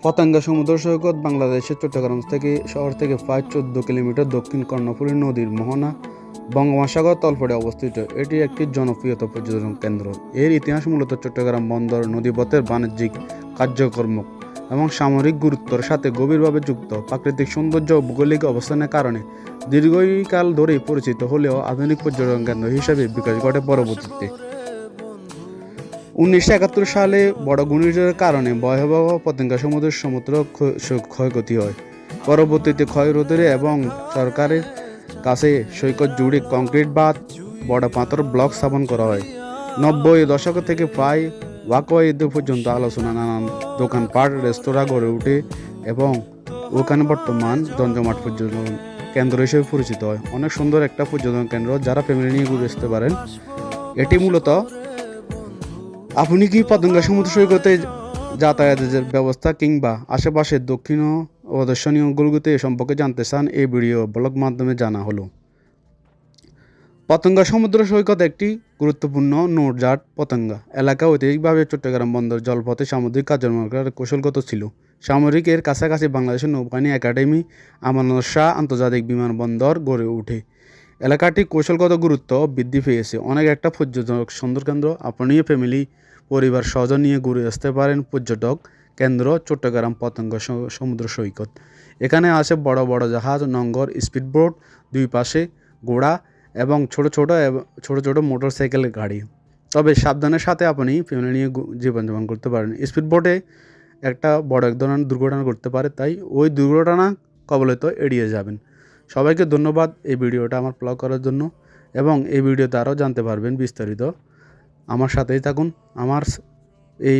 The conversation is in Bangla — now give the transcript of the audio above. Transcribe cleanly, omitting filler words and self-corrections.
পতেঙ্গা সমুদ্র সৈকত বাংলাদেশের চট্টগ্রাম শহর থেকে প্রায় 14 কিলোমিটার দক্ষিণ কর্ণফুলী নদীর মোহনা বঙ্গোপসাগর তলপটে অবস্থিত। এটি একটি জনপ্রিয় পর্যটন কেন্দ্র। এর ইতিহাস মূলত চট্টগ্রাম বন্দর নদীপথের বাণিজ্যিক কার্যক্রম এবং সামরিক গুরুত্বের সাথে গভীরভাবে যুক্ত। প্রাকৃতিক সৌন্দর্য ও ভৌগোলিক অবস্থানের কারণে দীর্ঘকাল ধরেই পরিচিত হলেও আধুনিক পর্যটন কেন্দ্র হিসেবে বিকাশ ঘটে পরবর্তীতে। 1971 সালে বড় ঘূর্ণিঝড়ের কারণে ভয়াবহ পতেঙ্গা সমুদ্র ক্ষয়ক্ষতি হয়। পরবর্তীতে ক্ষয় রোধে এবং সরকারের কাছে সৈকত জুড়ে কংক্রিট বাঁধ, বড় পাথর ব্লক স্থাপন করা হয়। 90 দশক থেকে প্রায় ওয়াকওয়ে পর্যন্ত আলোচনা নানান দোকানপাট রেস্তোরাঁ গড়ে ওঠে এবং ওখানে বর্তমান জমজমাট পর্যটন কেন্দ্র হিসেবে পরিচিত হয়। অনেক সুন্দর একটা পর্যটন কেন্দ্র, যারা ফ্যামিলি নিয়ে ঘুরে আসতে পারেন। এটি মূলত আপনি কি পতেঙ্গা সমুদ্র সৈকতে যাতায়াতের ব্যবস্থা কিংবা আশেপাশের দক্ষিণ ও দর্শনীয় গুলগুতে এ সম্পর্কে জানতে চান, এই ভিডিও ব্লগ মাধ্যমে জানা হলো। পতেঙ্গা সমুদ্র সৈকত একটি গুরুত্বপূর্ণ নৌযান পতেঙ্গা এলাকা ঐতিহাসিকভাবে চট্টগ্রাম বন্দর জলপথে সামুদ্রিক কার্যক্রমের কৌশলগত ছিল। সামরিক এর কাছাকাছি বাংলাদেশের নৌবাহিনী একাডেমি, আমানত শাহ আন্তর্জাতিক বিমানবন্দর গড়ে ওঠে। এলাকাটি কৌশলগত গুরুত্ব বৃদ্ধি পেয়েছে। অনেক একটা পর্যটন সুন্দর কেন্দ্র। আপনি ফ্যামিলি পরিবার সহজে নিয়ে ঘুরে আসতে পারেন। পর্যটক কেন্দ্র চট্টগ্রাম পতেঙ্গা সমুদ্র সৈকত। এখানে আছে বড় বড় জাহাজ, নঙ্গর, স্পিডবোট, দুই পাশে ঘোড়া এবং ছোট ছোট মোটরসাইকেল গাড়ি। তবে সাবধানের সাথে আপনি ফ্যামিলি নিয়ে জীবনযাপন করতে পারেন। স্পিডবোটে একটা বড় এক ধরনের দুর্ঘটনা ঘটতে পারে, তাই ওই দুর্ঘটনা কবলিত এড়িয়ে যাবেন। সবাইকে ধন্যবাদ এই ভিডিওটা আমার ব্লগ করার জন্য, এবং এই ভিডিওতে আরও জানতে পারবেন বিস্তারিত। আমার সাথেই থাকুন। আমার এই